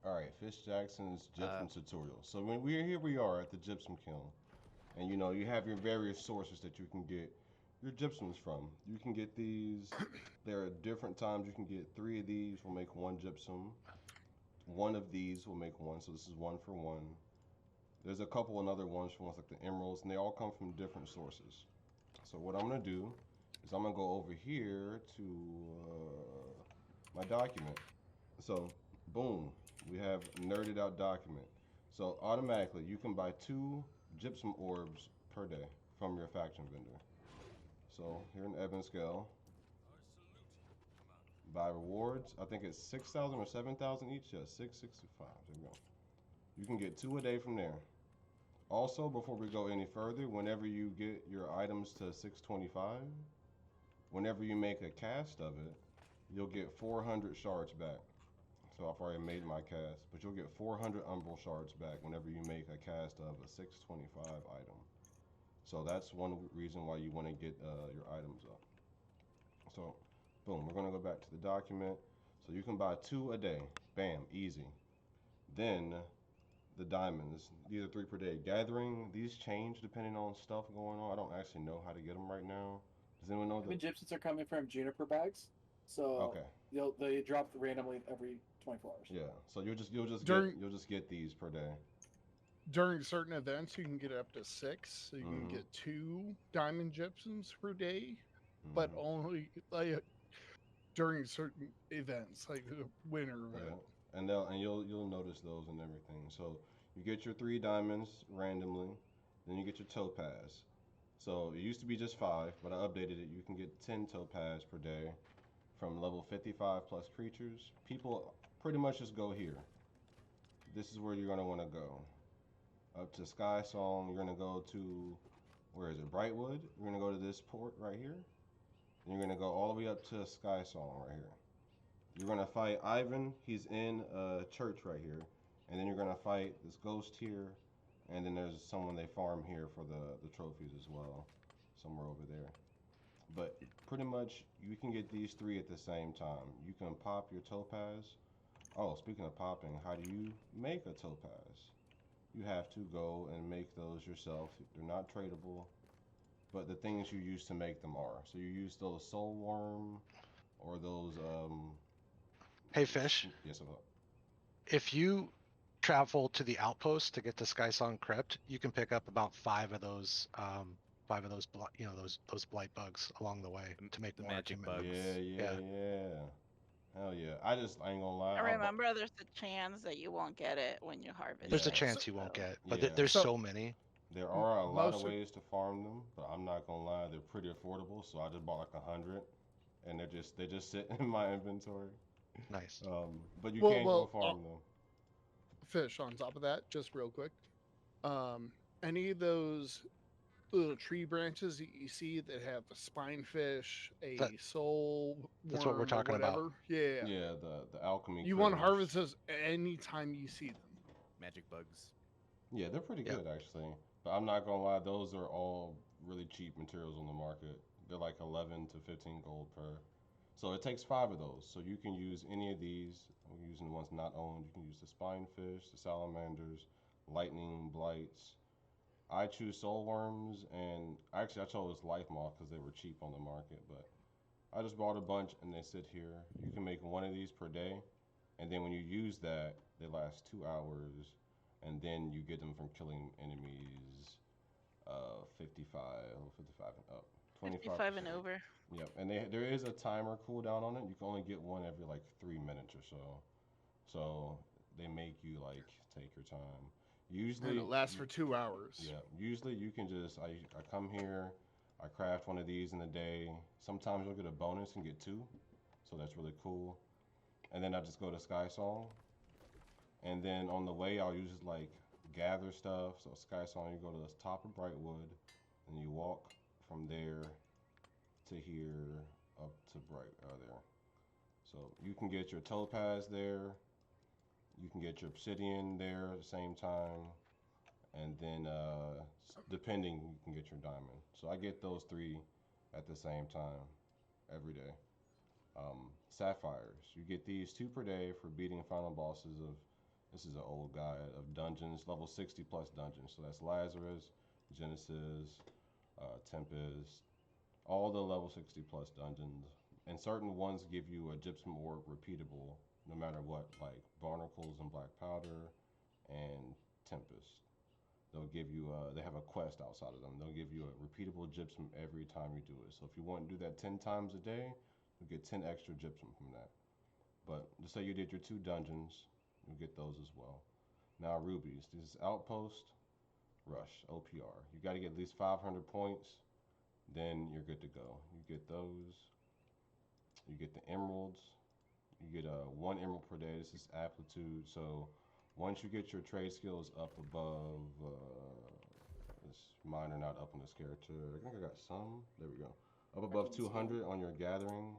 All right, FishJackson's Gypsum tutorial. So when we're here, we are at the Gypsum kiln, and you have your various sources that you can get your gypsums from. You can get these. There are different times you can get three of these will make one gypsum. One of these will make one. So this is one for one. There's a couple another ones from like the emeralds, and they all come from different sources. So what I'm gonna do is I'm gonna go over here to my document. So boom, we have nerded out document. So automatically you can buy 2 gypsum orbs per day from your faction vendor. So here in Ebon Scale, buy rewards. I think it's 6,000 or 7,000 each. Yeah, 665. There we go. You can get 2 a day from there. Also, before we go any further, whenever you get your items to 625, whenever you make a cast of it, you'll get 400 shards back. So I've already made my cast, but you'll get 400 umbral shards back whenever you make a cast of a 625 item. So that's one reason why you want to get your items up. So, boom, we're gonna go back to the document. So you can buy 2 a day, bam, easy. Then the diamonds, these are 3 per day. Gathering, these change depending on stuff going on. I don't actually know how to get them right now. Does anyone know The gypsies are coming from juniper bags, so Okay. they drop randomly every 24 hours. Yeah. So During you'll just get these per day. during certain events, you can get up to 6. So you can Mm-hmm. get 2 diamond gypsums per day, but Mm-hmm. only like during certain events, like the winter Yeah. event. And you'll notice those and everything. So you get your 3 diamonds randomly, then you get your topaz. So it used to be just 5, but I updated it. You can get 10 topaz per day from level 55 plus creatures. People pretty much just go here. This is where you're gonna want to go. Up to Sky Song, you're gonna go to, where is it? Brightwood. You're gonna go to this port right here. And you're gonna go all the way up to Sky Song right here. You're gonna fight Ivan. He's in a church right here. And then you're gonna fight this ghost here. And then there's someone they farm here for the trophies as well, somewhere over there. But pretty much you can get these 3 at the same time. You can pop your topaz. Oh, speaking of popping, how do you make a topaz? You have to go and make those yourself. They're not tradable, but the things you use to make them are. So you use those soul worm or those Hey, Fish, yes, about. if you travel to the outpost to get to Skysong Crypt, you can pick up about 5 of those, those blight bugs along the way to make The more magic achievement. bugs. Yeah. Hell yeah. I ain't gonna lie. I remember there's a chance that you won't get it when you harvest. There's a Yeah. chance you won't get, but Yeah. there's So so many. There are a lot of most of, ways to farm them, but I'm not gonna lie, they're pretty affordable. So I just bought like 100, and they just sit in my inventory. Nice. But you well, can go well, farm them. Fish on top of that, just real quick. Any of those little tree branches that you see that have a spine fish, a That- soul that's what we're worm, or talking about. whatever. Yeah. Yeah, the alchemy. You want to critters. harvest those anytime you see them. Magic bugs. Yeah, they're pretty Yeah. good actually. But I'm not gonna lie, those are all really cheap materials on the market. They're like 11 to 15 gold per. So it takes 5 of those. So you can use any of these. I'm using the ones not owned. You can use the spinefish, the salamanders, lightning blights. I choose soul worms, and actually I chose life moth because they were cheap on the market. But I just bought a bunch, and they sit here. You can make one of these per day, and then when you use that, they last 2 hours, and then you get them from killing enemies 55 and up. 55 and 25%. over. Yep, and there is a timer cooldown on it. You can only get one every like 3 minutes or so. So they make you like take your time. And Usually, it lasts for 2 hours. yeah. Usually you can just I come here, I craft one of these in a day. Sometimes you'll get a bonus and get 2, so that's really cool. And then I just go to Sky Song, and then on the way I'll use like gather stuff. So Sky Song, you go to the top of Brightwood, and you walk from there to here up to there. So you can get your topaz there, you can get your obsidian there at the same time, and then depending, you can get your diamond. So I get those 3 at the same time every day. Sapphires, you get these 2 per day for beating final bosses of This is an old guide of dungeons, level 60 plus dungeons. So that's Lazarus, Genesis, Tempest, all the level 60 plus dungeons. And certain ones give you a gypsum orb repeatable no matter what, like Barnacles and Black Powder and Tempest. They'll give you, they have a quest outside of them. They'll give you a repeatable gypsum every time you do it. So if you want to do that 10 times a day, you'll get 10 extra gypsum from that. But just say you did your 2 dungeons, you'll get those as well. Now rubies. This is Outpost, Rush, OPR. You got to get at least 500 points, then you're good to go. You get those. You get the emeralds. You get 1 emerald per day. This is Aptitude. So once you get your trade skills up above, mine are not up on this character. I think I got some. There we go. Up above 200 on your gathering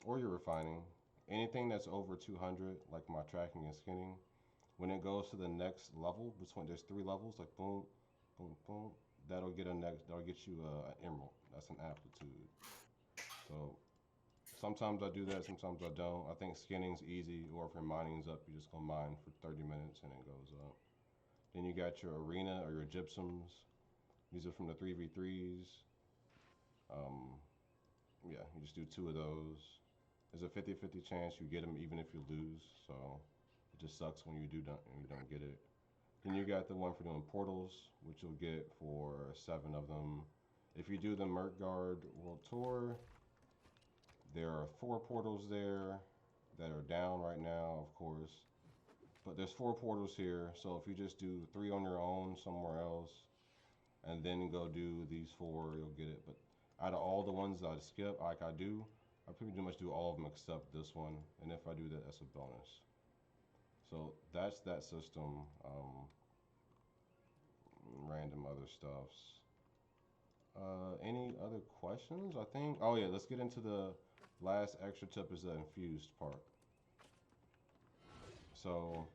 or your refining. Anything that's over 200, like my tracking and skinning, when it goes to the next level, there's 3 levels, like boom, boom, boom, that'll get you an emerald. That's an aptitude. So sometimes I do that, sometimes I don't. I think skinning's easy, or if your mining's up, you just go mine for 30 minutes and it goes up. Then you got your arena or your gypsums. These are from the 3v3s. Yeah, you just do 2 of those. There's a 50-50 chance you get them even if you lose, so it just sucks when you don't get it. Then you got the one for doing portals, which you'll get for 7 of them. If you do the Merkgard World Tour, there are 4 portals there that are down right now, of course. But there's 4 portals here, so if you just do 3 on your own somewhere else, and then go do these 4, you'll get it. But out of all the ones that I skip, like I do, I pretty much do all of them except this one, and if I do that, that's a bonus. So that's that system. Random other stuffs. Any other questions? I think. Oh yeah, let's get into the last extra tip is the infused part. So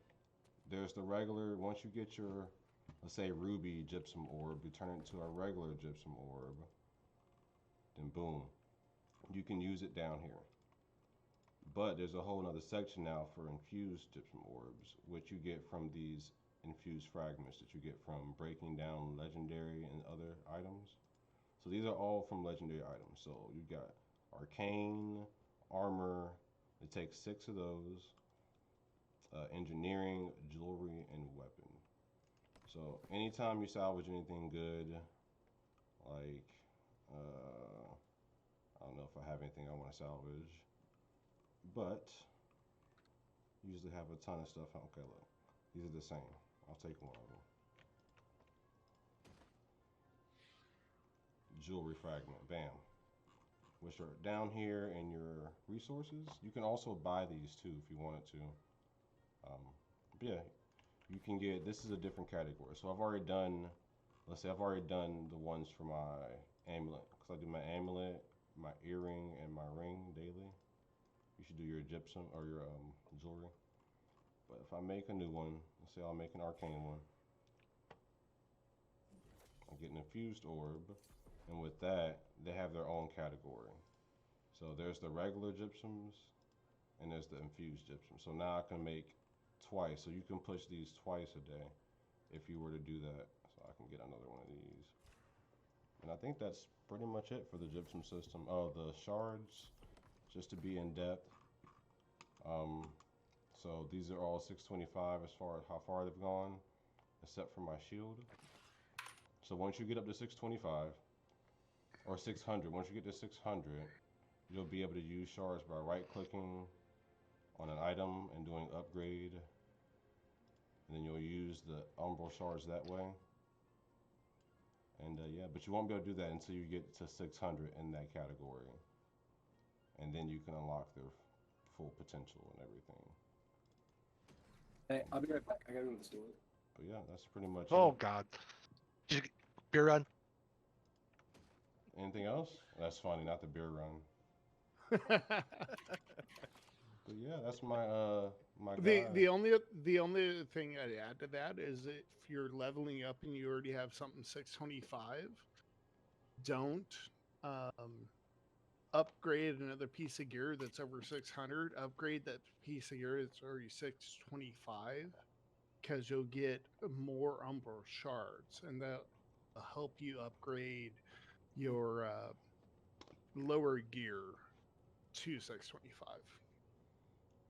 there's the regular. Once you get your, let's say, ruby gypsum orb, you turn it into a regular gypsum orb. Then boom, you can use it down here. But there's a whole other section now for infused gypsum orbs, which you get from these infused fragments that you get from breaking down legendary and other items. So these are all from legendary items. So you got arcane, armor, it takes 6 of those, engineering, jewelry, and weapon. So anytime you salvage anything good, like, I don't know if I have anything I want to salvage, but usually have a ton of stuff. Okay, look, these are the same. I'll take one of them. Jewelry fragment, bam. Which are down here in your resources. You can also buy these too if you wanted to. But yeah, you can get, this is a different category. So I've already done, let's say I've already done the ones for my amulet. Because I do my amulet, my earring, and my ring daily. You should do your gypsum or your jewelry. But if I make a new one, let's say I'll make an arcane one. I get an infused orb, and with that, they have their own category. So there's the regular gypsums, and there's the infused gypsum. So now I can make twice. So you can push these twice a day if you were to do that. So I can get another one of these. And I think that's pretty much it for the gypsum system. Oh, the shards, just to be in depth. So these are all 625 as far as how far they've gone, except for my shield. So once you get up to 625, or 600, once you get to 600, you'll be able to use shards by right-clicking on an item and doing upgrade. And then you'll use the umbral shards that way. And yeah, but you won't be able to do that until you get to 600 in that category. And then you can unlock their full potential and everything. Hey, I'll be right back. I gotta go to the store. But yeah, that's pretty much Oh it. God. Did you beer run? Anything else? That's funny, not the beer run. But yeah, that's my my guide. the only thing I'd add to that is if you're leveling up and you already have something 625, don't upgrade another piece of gear that's over 600. Upgrade that piece of gear that's already 625 because you'll get more umbral shards, and that'll help you upgrade your lower gear to 625.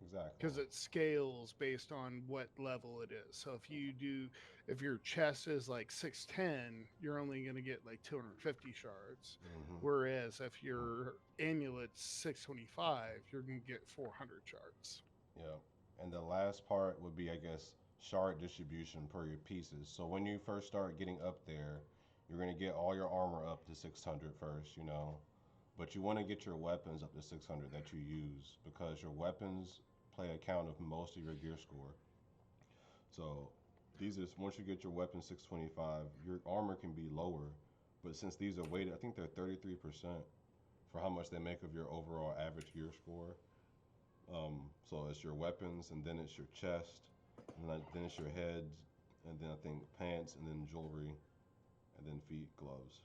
Exactly. Because it scales based on what level it is. So if your chest is like 610, you're only going to get like 250 shards. Hmm. Whereas if your amulet's 625, you're going to get 400 shards. Yeah. And the last part would be, I guess, shard distribution per your pieces. So when you first start getting up there, you're going to get all your armor up to 600 first, you know. But you want to get your weapons up to 600 that you use because your weapons play account of most of your gear score. So these is once you get your weapon 625, your armor can be lower, but since these are weighted, I think they're 33% for how much they make of your overall average gear score. So it's your weapons, and then it's your chest, and then it's your head, and then I think pants, and then jewelry, and then feet, gloves.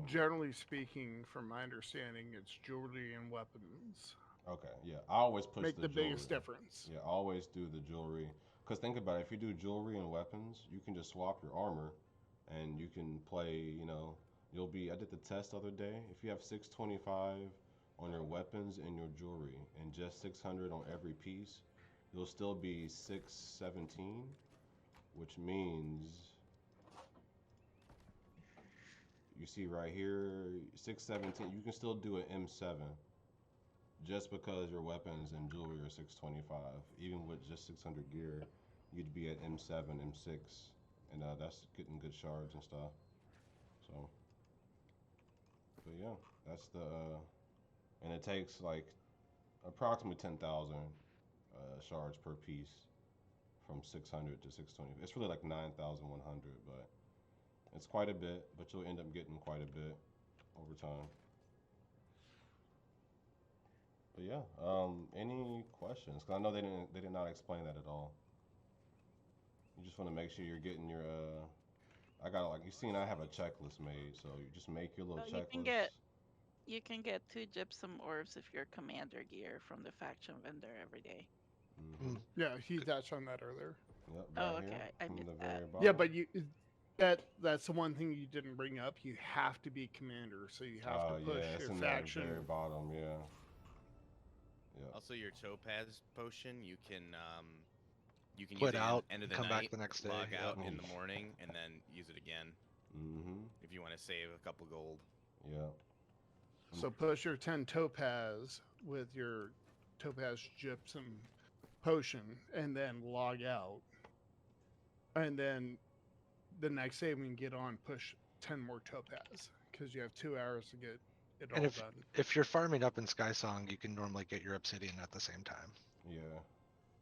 Generally speaking, from my understanding, it's jewelry and weapons Okay, yeah, I always push make the jewelry. biggest difference. Yeah, I always do the jewelry. Because think about it, if you do jewelry and weapons, you can just swap your armor and you can play, you know, I did the test the other day. If you have 625 on your weapons and your jewelry and just 600 on every piece, you'll still be 617, which means you see right here, 617, you can still do an M7 just because your weapons and jewelry are 625. Even with just 600 gear, you'd be at M7, M6, and that's getting good shards and stuff. So, but yeah, that's and it takes like approximately 10,000 shards per piece from 600 to 620. It's really like 9,100, but it's quite a bit, but you'll end up getting quite a bit over time. But yeah, any questions? Because I know they did not explain that at all. You just want to make sure you're getting your I got like you seen I have a checklist made, so you just make your little You can checklist. get 2 gypsum orbs if you're commander gear from the faction vendor every day. Mm-hmm. Yeah, he touched on that earlier. Yep, Oh, right okay, here I from missed the that. very bottom. Yeah, but that's the one thing you didn't bring up. You have to be commander, so you have to push yeah, it's your in faction. the very bottom. Yeah. Yeah. Also, your topaz potion, you can Put use it out, end of the come night, back the next day. log Yep. out in the morning, and then use it again Mm-hmm. if you want to save a couple gold. Yeah. So push your 10 topaz with your topaz gypsum potion, and then log out. And then the next day when you get on, push 10 more topaz because you have 2 hours to get it all And done. if you're farming up in Skysong, you can normally get your obsidian at the same time. Yeah.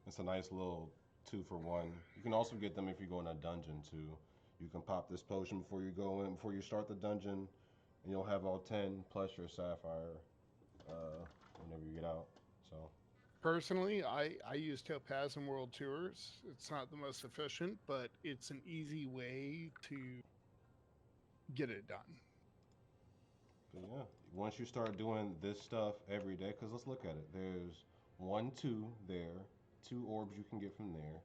It's a nice little 2-for-1. You can also get them if you go in a dungeon too. You can pop this potion before you go in, before you start the dungeon, and you'll have all 10 plus your sapphire whenever you get out. So. Personally, I use topaz in world tours. It's not the most efficient, but it's an easy way to get it done. But yeah, once you start doing this stuff every day, because let's look at it. There's 1, 2 there, 2 orbs you can get from there.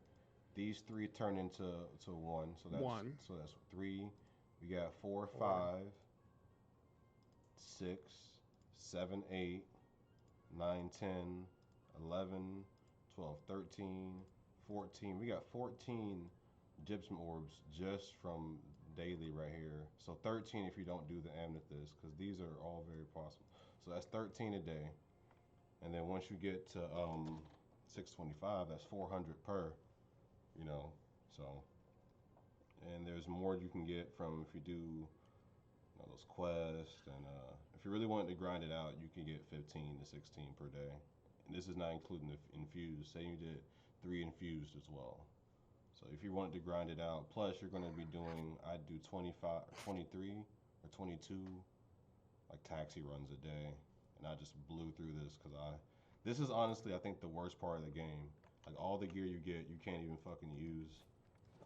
These 3 turn into 1, so that's 1. So that's 3. We got 4, 5, 6, 7, 8, 9, 10, 11, 12, 13, 14. We got 14 gypsum orbs just from daily right here. So 13 if you don't do the amethyst, because these are all very possible. So that's 13 a day. And then once you get to 625, that's 400 per, you know. So, and there's more you can get from if you do those quests, and if you really want to grind it out, you can get 15 to 16 per day. And this is not including the infused. Say you did 3 infused as well. So if you wanted to grind it out, plus you're going to be doing, I do 25, 23 or 22 like taxi runs a day, and I just blew through this because this is honestly I think the worst part of the game. Like all the gear you get, you can't even fucking use.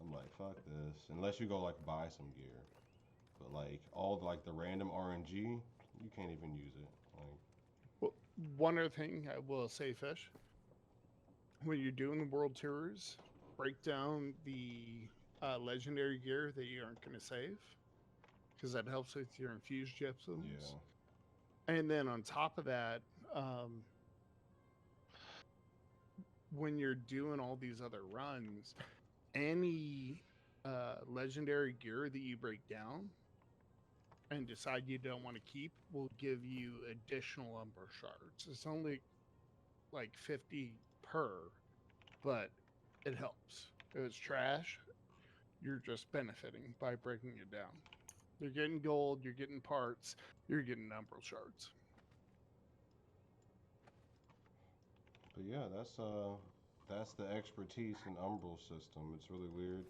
I'm like, fuck this, unless you go like buy some gear. But like all the random RNG, you can't even use it. Like, Well, one other thing I will say, Fish, when you're doing the world tours, break down the legendary gear that you aren't going to save, because that helps with your infused gypsums. Yeah. And then on top of that, when you're doing all these other runs, any legendary gear that you break down and decide you don't want to keep will give you additional Umbra shards. It's only like 50 per, but it helps. If it's trash, you're just benefiting by breaking it down. You're getting gold, you're getting parts, you're getting Umbra shards. But yeah, that's the expertise in Umbral system. It's really weird.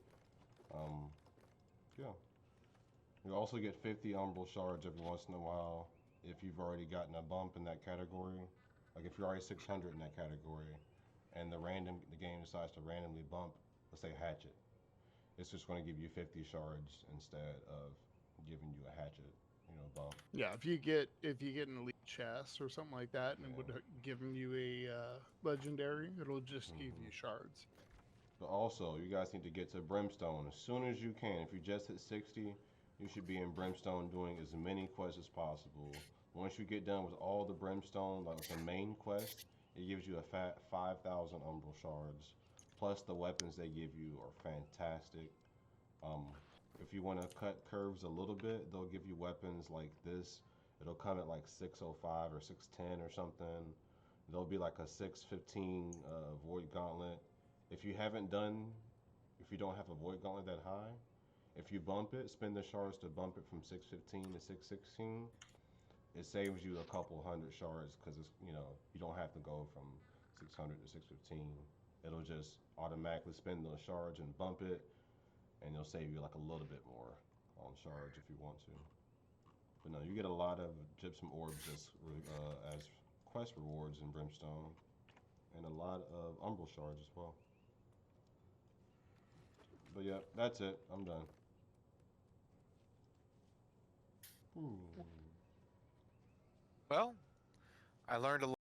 Yeah. You also get 50 Umbral shards every once in a while if you've already gotten a bump in that category. Like if you're already 600 in that category, and the game decides to randomly bump, let's say hatchet, it's just going to give you 50 shards instead of giving you a hatchet, bump. Yeah, if you get an elite chest or something like that, and it would have given you a legendary, it'll just give you shards. But also, you guys need to get to Brimstone as soon as you can. If you just hit 60, you should be in Brimstone doing as many quests as possible. Once you get done with all the Brimstone, like the main quest, it gives you a fat 5,000 Umbral shards. Plus the weapons they give you are fantastic. If you want to cut curves a little bit, they'll give you weapons like this. It'll come at like 605 or 610 or something. There'll be like a 615 Void Gauntlet. If you don't have a Void Gauntlet that high, if you bump it, spend the shards to bump it from 615 to 616, it saves you a couple hundred shards because you don't have to go from 600 to 615. It'll just automatically spend those shards and bump it, and it'll save you like a little bit more on shards if you want to. But no, you get a lot of gypsum orbs as quest rewards in Brimstone, and a lot of Umbral shards as well. But yeah, that's it. I'm done. Ooh. Well, I learned a